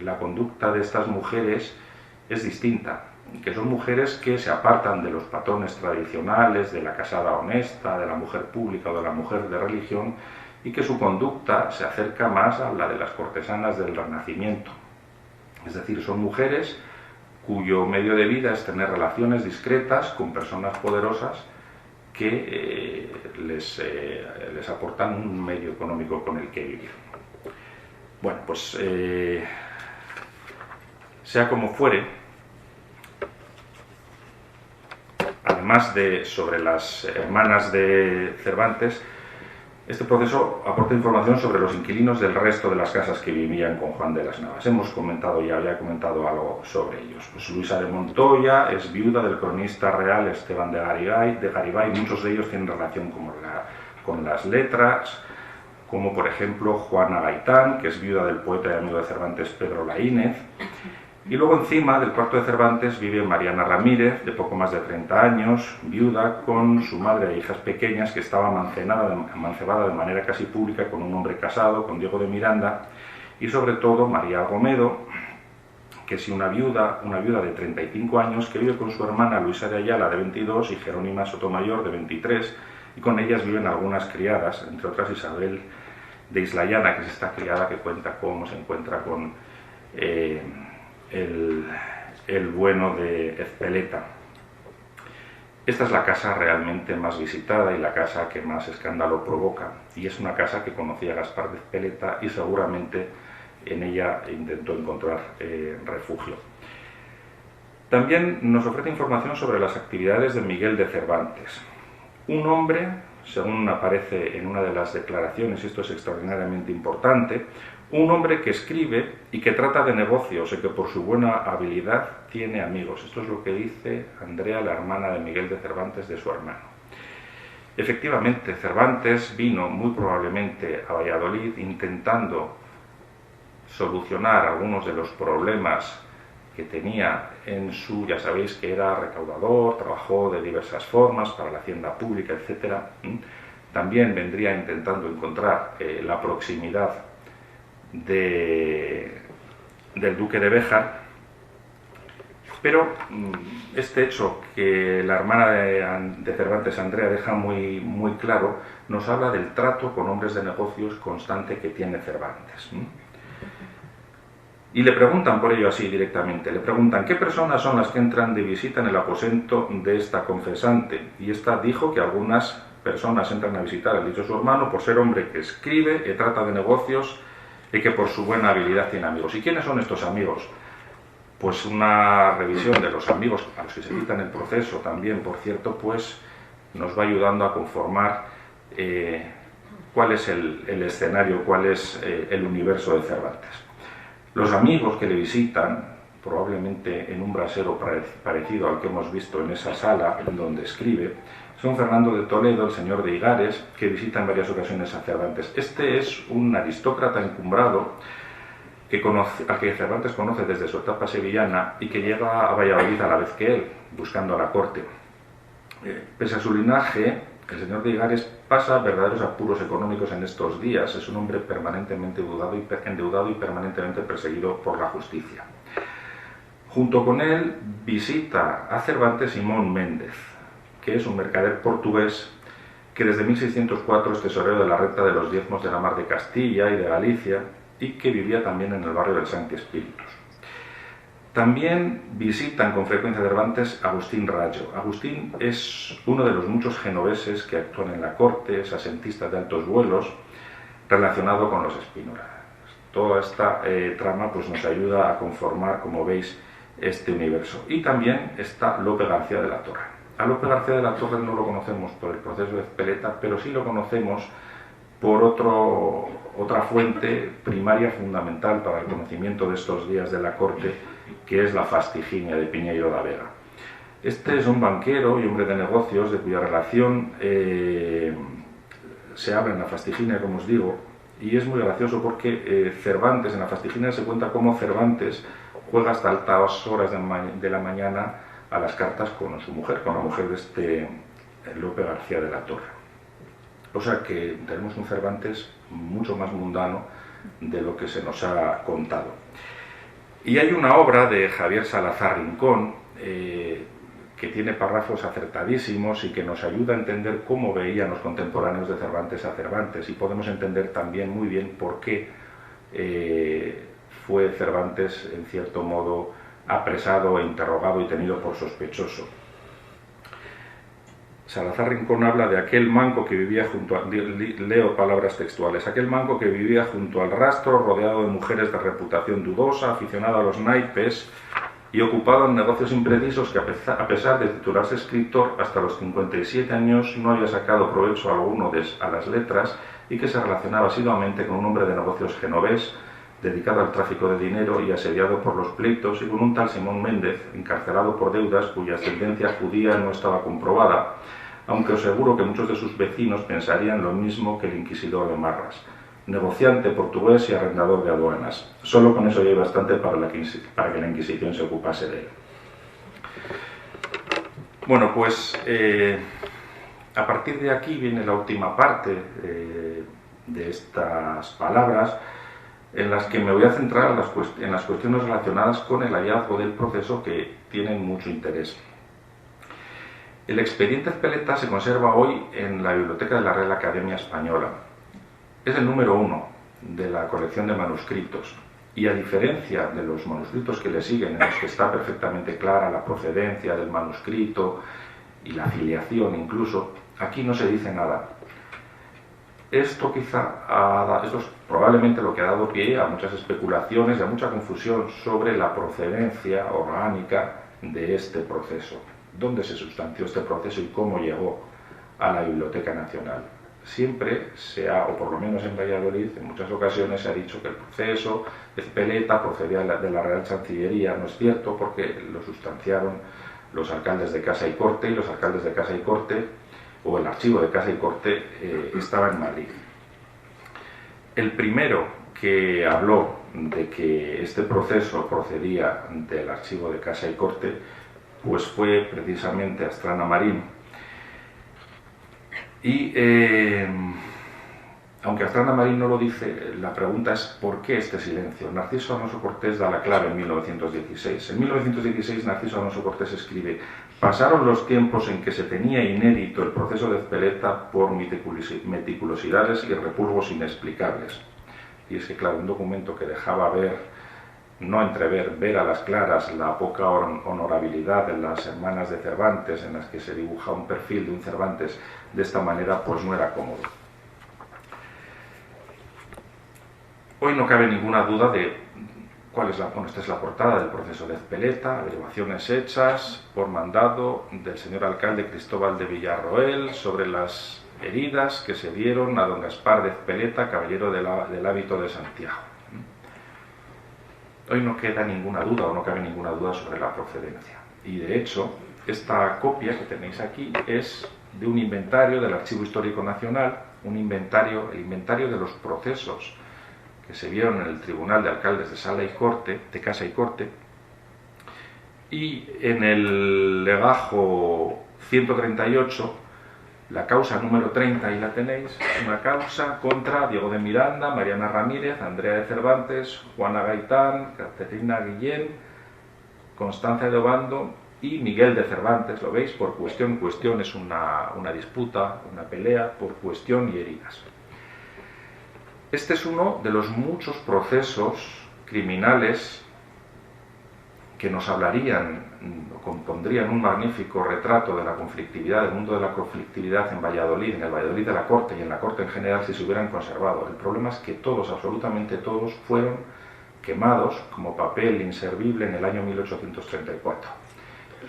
la conducta de estas mujeres es distinta, que son mujeres que se apartan de los patrones tradicionales de la casada honesta, de la mujer pública o de la mujer de religión, y que su conducta se acerca más a la de las cortesanas del Renacimiento. Es decir, son mujeres cuyo medio de vida es tener relaciones discretas con personas poderosas que les aportan un medio económico con el que vivir. Bueno, pues sea como fuere, además de sobre las hermanas de Cervantes, este proceso aporta información sobre los inquilinos del resto de las casas que vivían con Juan de las Navas. Hemos comentado ya, había comentado algo sobre ellos. Pues Luisa de Montoya es viuda del cronista real Esteban de Garibay. Muchos de ellos tienen relación con las letras, como por ejemplo Juana Gaitán, que es viuda del poeta y amigo de Cervantes Pedro Laínez. Y luego encima del cuarto de Cervantes vive Mariana Ramírez, de poco más de 30 años, viuda con su madre e hijas pequeñas, que estaba amancebada de manera casi pública con un hombre casado, con Diego de Miranda, y sobre todo María Gomedo, que es una viuda de 35 años, que vive con su hermana Luisa de Ayala, de 22, y Jerónima Sotomayor, de 23, y con ellas viven algunas criadas, entre otras Isabel de Islayana, que es esta criada que cuenta cómo se encuentra con el bueno de Ezpeleta. Esta es la casa realmente más visitada y la casa que más escándalo provoca, y es una casa que conocía Gaspar de Ezpeleta y seguramente en ella intentó encontrar refugio. También nos ofrece información sobre las actividades de Miguel de Cervantes, un hombre, según aparece en una de las declaraciones, y esto es extraordinariamente importante, un hombre que escribe y que trata de negocios y que por su buena habilidad tiene amigos. Esto es lo que dice Andrea, la hermana de Miguel de Cervantes, de su hermano. Efectivamente, Cervantes vino muy probablemente a Valladolid intentando solucionar algunos de los problemas que tenía en su, ya sabéis que era recaudador, trabajó de diversas formas para la hacienda pública, etc. También vendría intentando encontrar la proximidad del duque de Béjar, pero este hecho que la hermana de Cervantes, Andrea, deja muy claro, nos habla del trato con hombres de negocios constante que tiene Cervantes. Y le preguntan por ello así directamente, le preguntan ¿qué personas son las que entran de visita en el aposento de esta confesante? Y esta dijo que algunas personas entran a visitar al dicho su hermano por ser hombre que escribe, que trata de negocios y que por su buena habilidad tiene amigos. ¿Y quiénes son estos amigos? Pues una revisión de los amigos a los que se cita en el proceso también, por cierto, pues nos va ayudando a conformar cuál es el escenario, cuál es el universo de Cervantes. Los amigos que le visitan, probablemente en un brasero parecido al que hemos visto en esa sala donde escribe, son Fernando de Toledo, el señor de Igares, que visita en varias ocasiones a Cervantes. Este es un aristócrata encumbrado a que Cervantes conoce desde su etapa sevillana y que llega a Valladolid a la vez que él, buscando a la corte. Pese a su linaje, el señor de Igares pasa verdaderos apuros económicos en estos días. Es un hombre permanentemente endeudado y permanentemente perseguido por la justicia. Junto con él visita a Cervantes Simón Méndez, que es un mercader portugués que desde 1604 es tesorero de la renta de los diezmos de la Mar de Castilla y de Galicia y que vivía también en el barrio del Sancti Spíritus. También visitan con frecuencia Cervantes Agustín Rayo. Agustín es uno de los muchos genoveses que actúan en la corte, es asentista de altos vuelos, relacionado con los Spínola. Toda esta trama pues, nos ayuda a conformar, como veis, este universo. Y también está Lope García de la Torre. A Lope García de la Torre no lo conocemos por el proceso de Ezpeleta, pero sí lo conocemos por otra fuente primaria fundamental para el conocimiento de estos días de la corte, que es la Fastiginia de Piñeiro da Vega. Este es un banquero y hombre de negocios de cuya relación se habla en la Fastiginia, como os digo, y es muy gracioso porque Cervantes, en la Fastiginia se cuenta cómo Cervantes juega hasta altas horas de la mañana a las cartas con su mujer, con la mujer de este Lope García de la Torre. O sea que tenemos un Cervantes mucho más mundano de lo que se nos ha contado. Y hay una obra de Javier Salazar Rincón que tiene párrafos acertadísimos y que nos ayuda a entender cómo veían los contemporáneos de Cervantes a Cervantes, y podemos entender también muy bien por qué fue Cervantes en cierto modo apresado, interrogado y tenido por sospechoso. Salazar Rincón habla de aquel manco que vivía junto a... Leo palabras textuales. Aquel manco que vivía junto al rastro, rodeado de mujeres de reputación dudosa, aficionado a los naipes y ocupado en negocios imprecisos, que a pesar de titularse escritor, hasta los 57 años no había sacado provecho alguno a las letras y que se relacionaba asiduamente con un hombre de negocios genovés, dedicado al tráfico de dinero y asediado por los pleitos, y con un tal Simón Méndez, encarcelado por deudas cuya ascendencia judía no estaba comprobada, aunque os aseguro que muchos de sus vecinos pensarían lo mismo que el inquisidor de Marras, negociante portugués y arrendador de aduanas. Solo con eso ya hay bastante para que la Inquisición se ocupase de él. Bueno, pues a partir de aquí viene la última parte de estas palabras, en las que me voy a centrar en las cuestiones relacionadas con el hallazgo del proceso, que tienen mucho interés. El expediente Ezpeleta se conserva hoy en la Biblioteca de la Real Academia Española. Es el número 1 de la colección de manuscritos, y a diferencia de los manuscritos que le siguen, en los que está perfectamente clara la procedencia del manuscrito y la filiación incluso, aquí no se dice nada. Esto es probablemente lo que ha dado pie a muchas especulaciones y a mucha confusión sobre la procedencia orgánica de este proceso. ¿Dónde se sustanció este proceso y cómo llegó a la Biblioteca Nacional? Siempre o por lo menos en Valladolid, en muchas ocasiones se ha dicho que el proceso Ezpeleta procedía de la Real Chancillería. No es cierto, porque lo sustanciaron los alcaldes de Casa y Corte, y los alcaldes de Casa y Corte o el archivo de Casa y Corte, estaba en Madrid. El primero que habló de que este proceso procedía del archivo de Casa y Corte, pues fue precisamente Astrana Marín. Y aunque Astrana Marín no lo dice, la pregunta es ¿por qué este silencio? Narciso Alonso Cortés da la clave en 1916. En 1916 Narciso Alonso Cortés escribe: pasaron los tiempos en que se tenía inédito el proceso de Ezpeleta por meticulosidades y repulgos inexplicables. Y es que, claro, un documento que dejaba ver, no entrever, ver a las claras la poca honorabilidad de las hermanas de Cervantes, en las que se dibuja un perfil de un Cervantes de esta manera, pues no era cómodo. Hoy no cabe ninguna duda de cuál es esta es la portada del proceso de Ezpeleta, averiguaciones hechas por mandado del señor alcalde Cristóbal de Villarroel sobre las heridas que se dieron a don Gaspar de Ezpeleta, caballero del hábito de Santiago. Hoy no queda ninguna duda, o no cabe ninguna duda sobre la procedencia. Y de hecho, esta copia que tenéis aquí es de un inventario del Archivo Histórico Nacional, el inventario de los procesos que se vieron en el Tribunal de Alcaldes de Casa y Corte, y en el legajo 138, la causa número 30, ahí la tenéis, es una causa contra Diego de Miranda, Mariana Ramírez, Andrea de Cervantes, Juana Gaitán, Caterina Guillén, Constancia de Obando y Miguel de Cervantes. Lo veis, por cuestión es una disputa, una pelea por cuestión y heridas. Este es uno de los muchos procesos criminales que nos hablarían, o compondrían un magnífico retrato de la conflictividad, del mundo de la conflictividad en Valladolid, en el Valladolid de la Corte y en la Corte en general, si se hubieran conservado. El problema es que todos, absolutamente todos, fueron quemados como papel inservible en el año 1834.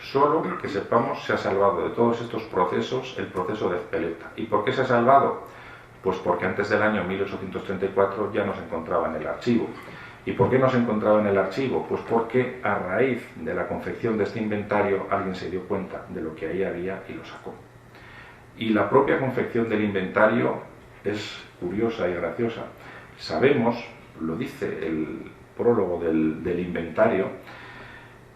Solo que sepamos se ha salvado de todos estos procesos el proceso de Ezpeleta. ¿Y por qué se ha salvado? Pues porque antes del año 1834 ya no se encontraba en el archivo. ¿Y por qué no se encontraba en el archivo? Pues porque a raíz de la confección de este inventario alguien se dio cuenta de lo que ahí había y lo sacó. Y la propia confección del inventario es curiosa y graciosa. Sabemos, lo dice el prólogo del inventario,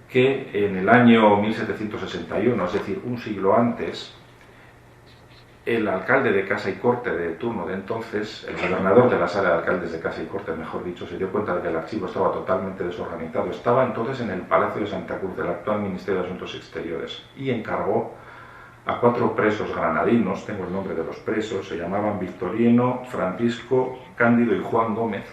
que en el año 1761, es decir, un siglo antes, el alcalde de Casa y Corte de turno de entonces, el gobernador de la sala de alcaldes de Casa y Corte, mejor dicho, se dio cuenta de que el archivo estaba totalmente desorganizado. Estaba entonces en el Palacio de Santa Cruz, del actual Ministerio de Asuntos Exteriores, y encargó a 4 presos granadinos, tengo el nombre de los presos, se llamaban Victorino, Francisco, Cándido y Juan Gómez,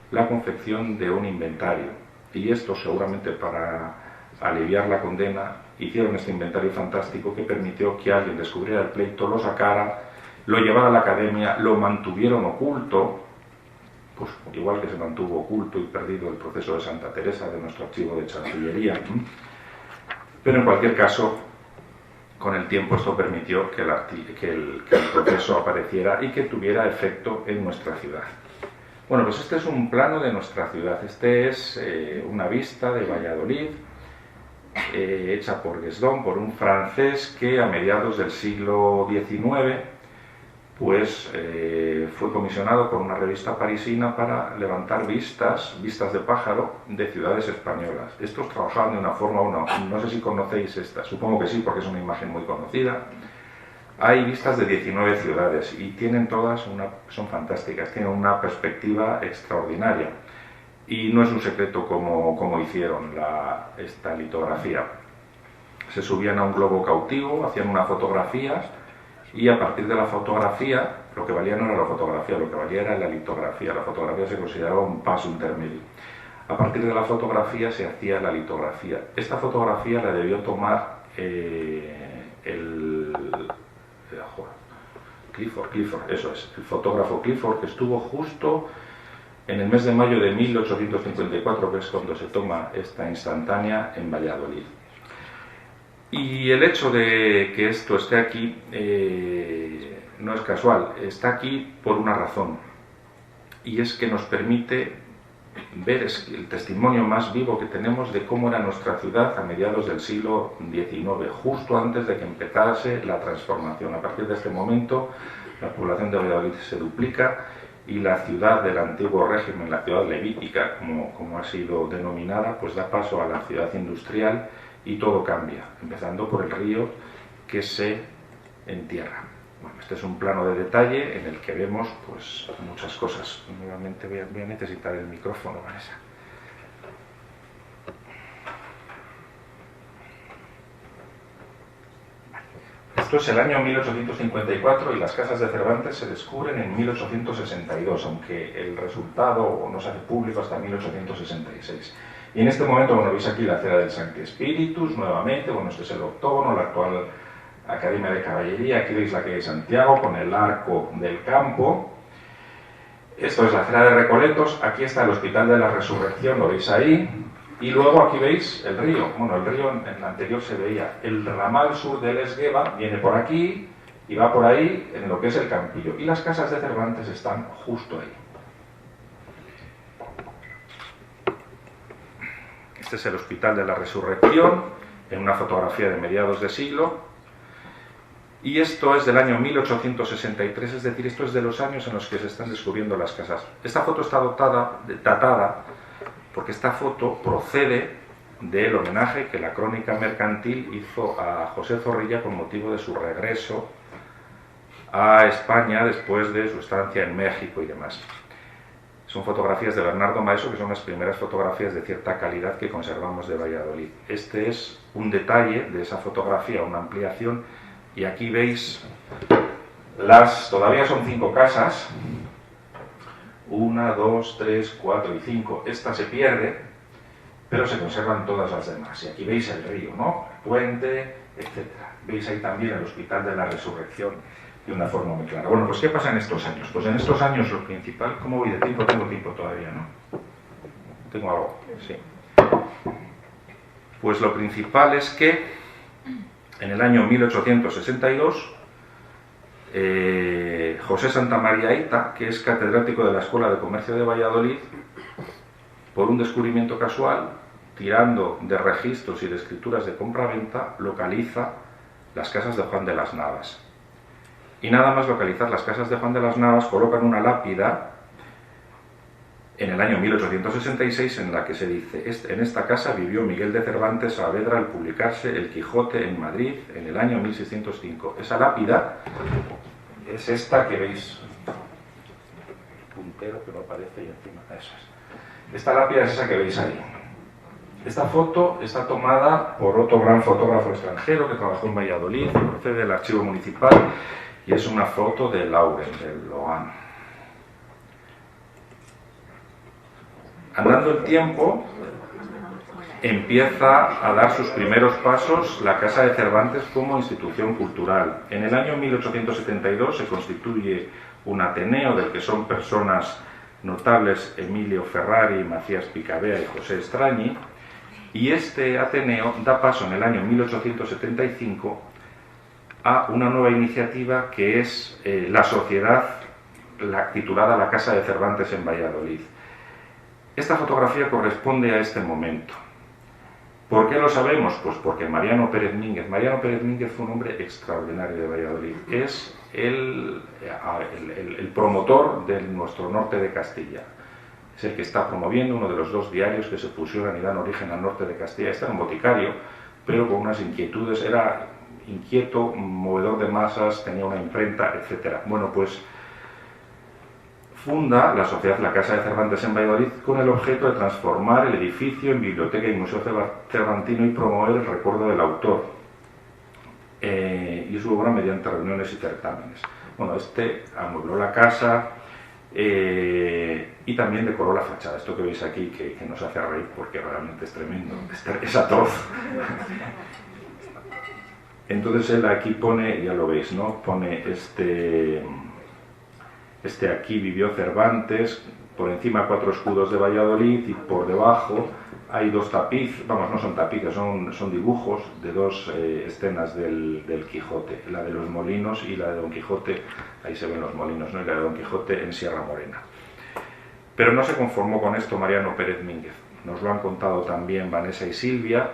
la confección de un inventario. Y esto, seguramente para aliviar la condena, hicieron este inventario fantástico que permitió que alguien descubriera el pleito, lo sacara, lo llevara a la academia, lo mantuvieron oculto, pues igual que se mantuvo oculto y perdido el proceso de Santa Teresa de nuestro archivo de Chancillería. Pero en cualquier caso, con el tiempo esto permitió que el proceso apareciera y que tuviera efecto en nuestra ciudad. Bueno, pues este es un plano de nuestra ciudad. Este es una vista de Valladolid, hecha por Guesdon, por un francés que a mediados del siglo XIX pues, fue comisionado por una revista parisina para levantar vistas de pájaro de ciudades españolas. Estos trabajaban de una forma, no sé si conocéis esta, supongo que sí, porque es una imagen muy conocida. Hay vistas de 19 ciudades y tienen todas son fantásticas, tienen una perspectiva extraordinaria. Y no es un secreto cómo hicieron esta litografía. Se subían a un globo cautivo, hacían una fotografía y a partir de la fotografía, lo que valía no era la fotografía, lo que valía era la litografía. La fotografía se consideraba un paso intermedio. A partir de la fotografía se hacía la litografía. Esta fotografía la debió tomar Clifford, eso es, el fotógrafo Clifford, que estuvo justo en el mes de mayo de 1854, que es cuando se toma esta instantánea en Valladolid. Y el hecho de que esto esté aquí no es casual, está aquí por una razón, y es que nos permite ver el testimonio más vivo que tenemos de cómo era nuestra ciudad a mediados del siglo XIX, justo antes de que empezase la transformación. A partir de este momento, la población de Valladolid se duplica y la ciudad del antiguo régimen, la ciudad levítica, como ha sido denominada, pues da paso a la ciudad industrial y todo cambia, empezando por el río que se entierra. Bueno, este es un plano de detalle en el que vemos pues muchas cosas. Nuevamente voy a necesitar el micrófono, Vanessa. Esto es el año 1854 y las casas de Cervantes se descubren en 1862, aunque el resultado no se hace público hasta 1866. Y en este momento, bueno, veis aquí la acera del Sancti Spiritus, nuevamente, bueno, este es el octógono, la actual Academia de Caballería, aquí veis la calle de Santiago con el arco del campo. Esto es la acera de Recoletos, aquí está el Hospital de la Resurrección, lo veis ahí. Y luego aquí veis el río. Bueno, el río en el anterior se veía. El ramal sur del Esgueva viene por aquí y va por ahí en lo que es el Campillo. Y las casas de Cervantes están justo ahí. Este es el Hospital de la Resurrección, en una fotografía de mediados de siglo. Y esto es del año 1863, es decir, esto es de los años en los que se están descubriendo las casas. Esta foto está datada porque esta foto procede del homenaje que la Crónica Mercantil hizo a José Zorrilla con motivo de su regreso a España después de su estancia en México y demás. Son fotografías de Bernardo Maeso, que son las primeras fotografías de cierta calidad que conservamos de Valladolid. Este es un detalle de esa fotografía, una ampliación, y aquí veis todavía son 5 casas. 1, 2, 3, 4 y 5. Esta se pierde, pero se conservan todas las demás. Y aquí veis el río, ¿no? El puente, etc. Veis ahí también el Hospital de la Resurrección de una forma muy clara. Bueno, pues ¿qué pasa en estos años? Pues en estos años lo principal... ¿Cómo voy de tiempo? Tengo tiempo todavía, ¿no? Tengo algo, sí. Pues lo principal es que en el año 1862... José Santamaría Ita, que es catedrático de la Escuela de Comercio de Valladolid, por un descubrimiento casual, tirando de registros y de escrituras de compra-venta, localiza las casas de Juan de las Navas. Y nada más localizar las casas de Juan de las Navas, colocan una lápida en el año 1866 en la que se dice: en esta casa vivió Miguel de Cervantes Saavedra al publicarse El Quijote en Madrid en el año 1605. Esa lápida es esta que veis, puntero que no aparece y encima, eso es. Esta lápida es esa que veis ahí. Esta foto está tomada por otro gran fotógrafo extranjero que trabajó en Valladolid, procede del archivo municipal, y es una foto de Lauren, del Logan. Andando el tiempo, empieza a dar sus primeros pasos la Casa de Cervantes como institución cultural. En el año 1872 se constituye un Ateneo del que son personas notables Emilio Ferrari, Macías Picabea y José Estrañi, y este Ateneo da paso en el año 1875 a una nueva iniciativa que es la sociedad titulada La Casa de Cervantes en Valladolid. Esta fotografía corresponde a este momento. ¿Por qué lo sabemos? Pues porque Mariano Pérez Mínguez fue un hombre extraordinario de Valladolid. Es el promotor de nuestro norte de Castilla. Es el que está promoviendo uno de los 2 diarios que se fusionan y dan origen al norte de Castilla. Este era un boticario, pero con unas inquietudes. Era inquieto, movedor de masas, tenía una imprenta, etc. Bueno, pues funda la sociedad La Casa de Cervantes en Valladolid con el objeto de transformar el edificio en biblioteca y museo cervantino y promover el recuerdo del autor y su obra mediante reuniones y certámenes. Bueno, este amuebló la casa y también decoró la fachada. Esto que veis aquí que nos hace reír porque realmente es tremendo, es atroz. Entonces él aquí pone, ya lo veis, ¿no? Pone aquí vivió Cervantes, por encima 4 escudos de Valladolid y por debajo hay 2 tapices, vamos, no son tapices, son dibujos de 2 escenas del Quijote, la de los molinos y la de Don Quijote, ahí se ven los molinos, ¿no? Y la de Don Quijote en Sierra Morena. Pero no se conformó con esto Mariano Pérez Mínguez. Nos lo han contado también Vanessa y Silvia.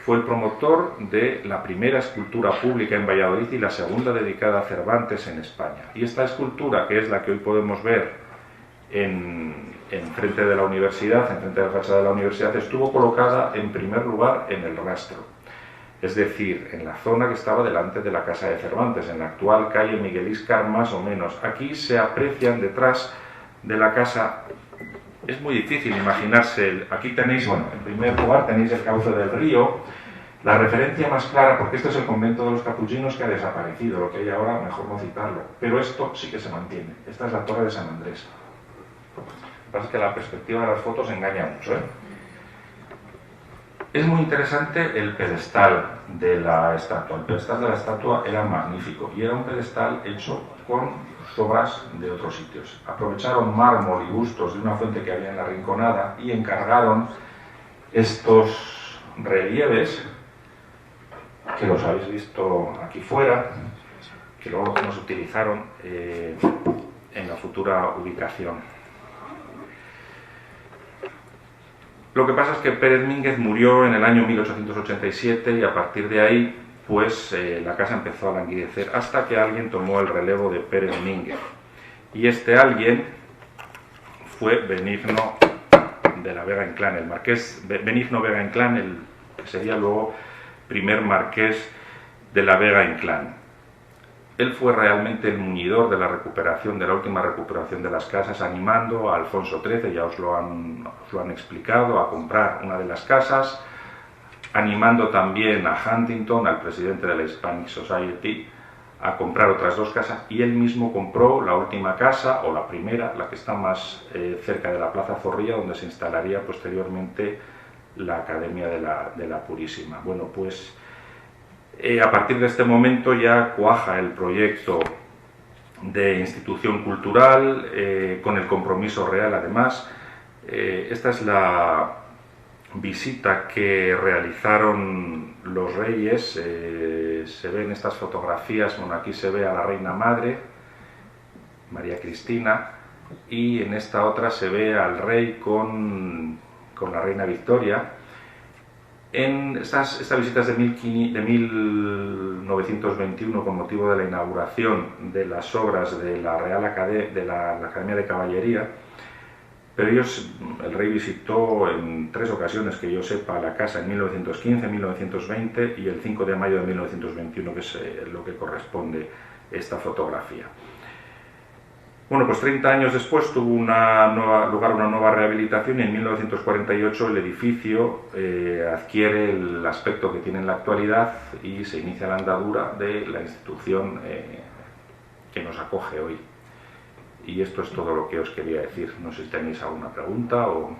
Fue el promotor de la primera escultura pública en Valladolid y la segunda dedicada a Cervantes en España. Y esta escultura, que es la que hoy podemos ver en frente de la universidad, en frente de la fachada de la universidad, estuvo colocada en primer lugar en el rastro, es decir, en la zona que estaba delante de la casa de Cervantes, en la actual calle Miguel Íscar más o menos. Aquí se aprecian detrás de la casa, es muy difícil imaginarse, aquí tenéis, bueno, en primer lugar tenéis el cauce del río, la referencia más clara, porque esto es el convento de los capuchinos que ha desaparecido, lo que hay ahora mejor no citarlo, pero esto sí que se mantiene. Esta es la torre de San Andrés. Lo que pasa es que la perspectiva de las fotos engaña mucho, ¿eh? Es muy interesante el pedestal de la estatua. El pedestal de la estatua era magnífico y era un pedestal hecho con sobras de otros sitios. Aprovecharon mármol y bustos de una fuente que había en la Rinconada y encargaron estos relieves, que los habéis visto aquí fuera, que luego nos utilizaron en la futura ubicación. Lo que pasa es que Pérez Mínguez murió en el año 1887 y a partir de ahí pues la casa empezó a languidecer hasta que alguien tomó el relevo de Pérez Mínguez. Y este alguien fue Benigno de la Vega Inclán, el marqués Benigno Vega Inclán, el que sería luego primer marqués de la Vega Inclán. Él fue realmente el muñidor de la recuperación, de la última recuperación de las casas, animando a Alfonso XIII, ya os lo han explicado, a comprar una de las casas, animando también a Huntington, al presidente de la Hispanic Society, a comprar otras dos casas, y él mismo compró la última casa, o la primera, la que está más cerca de la Plaza Zorrilla, donde se instalaría posteriormente la Academia de la Purísima. Bueno, pues a partir de este momento ya cuaja el proyecto de institución cultural, con el compromiso real además. Esta es la visita que realizaron los reyes, se ven estas fotografías, bueno, aquí se ve a la reina madre, María Cristina, y en esta otra se ve al rey con la reina Victoria. En esta visita es de 1921 con motivo de la inauguración de las obras de la la Academia de Caballería, pero el rey visitó en 3 ocasiones, que yo sepa, la casa en 1915, 1920 y el 5 de mayo de 1921, que es lo que corresponde esta fotografía. Bueno, pues 30 años después tuvo lugar una nueva rehabilitación y en 1948 el edificio adquiere el aspecto que tiene en la actualidad y se inicia la andadura de la institución que nos acoge hoy. Y esto es todo lo que os quería decir. No sé si tenéis alguna pregunta o...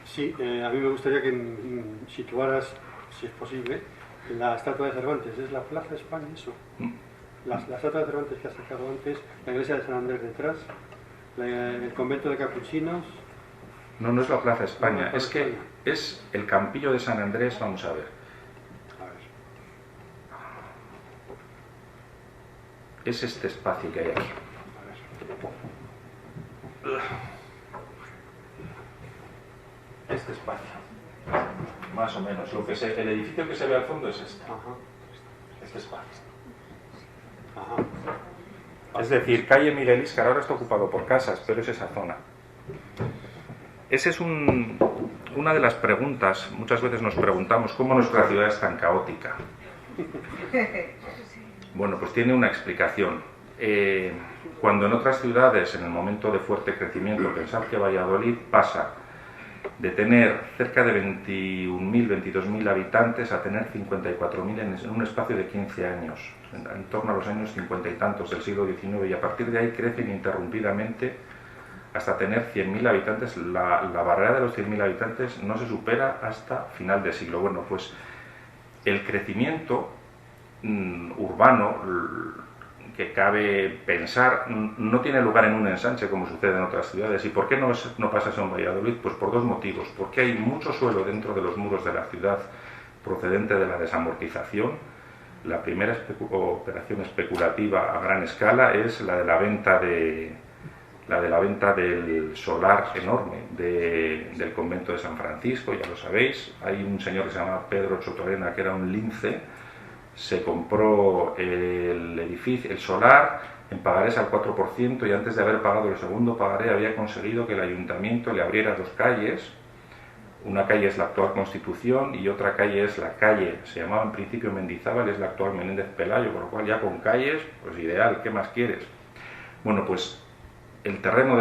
Sí, a mí me gustaría que situaras, si es posible, la estatua de Cervantes. ¿Es la Plaza de España eso? La estatua de Cervantes que has sacado antes, la iglesia de San Andrés detrás, el convento de capuchinos... No, no es la Plaza de España, es que es el Campillo de San Andrés, vamos a ver. Es este espacio que hay aquí. Este espacio, más o menos. El edificio que se ve al fondo es este. Este espacio. Es decir, calle Miguel Íscar ahora está ocupado por casas, pero es esa zona. Esa es una de las preguntas. Muchas veces nos preguntamos cómo nuestra ciudad es tan caótica. Bueno, pues tiene una explicación. Cuando en otras ciudades, en el momento de fuerte crecimiento, pensad que Valladolid pasa de tener cerca de 21.000, 22.000 habitantes a tener 54.000 en un espacio de 15 años, en torno a los años 50 y tantos del siglo XIX, y a partir de ahí crecen ininterrumpidamente hasta tener 100.000 habitantes. La barrera de los 100.000 habitantes no se supera hasta final de siglo. Bueno, pues el crecimiento urbano que cabe pensar no tiene lugar en un ensanche como sucede en otras ciudades. ¿Y por qué no pasa eso en Valladolid? Pues por 2 motivos. Porque hay mucho suelo dentro de los muros de la ciudad procedente de la desamortización. La primera operación especulativa a gran escala es la de la venta de la de la venta del solar enorme del convento de San Francisco, ya lo sabéis. Hay un señor que se llama Pedro Chotorena, que era un lince, se compró el edificio, el solar, en pagarés al 4%, y antes de haber pagado el segundo pagaré había conseguido que el ayuntamiento le abriera 2 calles. Una calle es la actual Constitución y otra calle es la calle, se llamaba en principio Mendizábal, es la actual Menéndez Pelayo, por lo cual ya con calles, pues ideal, ¿qué más quieres? Bueno, pues el terreno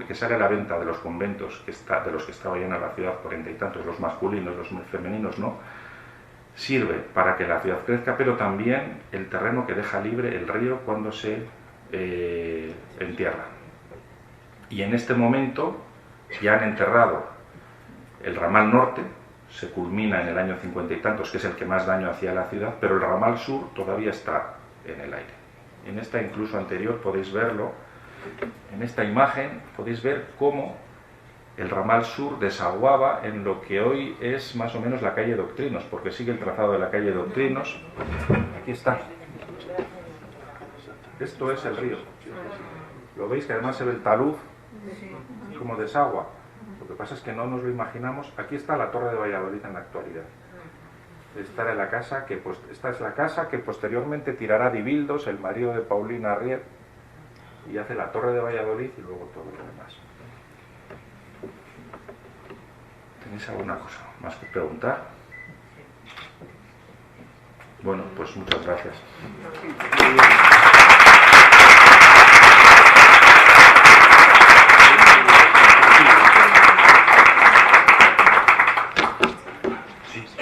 que sale a la venta de los conventos, de los que estaba llena la ciudad, 40 y tantos, los masculinos, los femeninos no, sirve para que la ciudad crezca, pero también el terreno que deja libre el río cuando se entierra. Y en este momento ya han enterrado el ramal norte, se culmina en el año 50 y tantos, que es el que más daño hacía a la ciudad, pero el ramal sur todavía está en el aire. En esta incluso anterior podéis verlo, en esta imagen podéis ver cómo el ramal sur desaguaba en lo que hoy es más o menos la calle Doctrinos, porque sigue el trazado de la calle Doctrinos. Aquí está. Esto es el río. ¿Lo veis? Que además se ve el talud como desagua. Lo que pasa es que no nos lo imaginamos. Aquí está la Torre de Valladolid en la actualidad. Esta es la casa que posteriormente tirará Dibildos, el marido de Paulina Riet, y hace la Torre de Valladolid y luego todo lo demás. ¿Tenéis alguna cosa más que preguntar? Bueno, pues muchas gracias.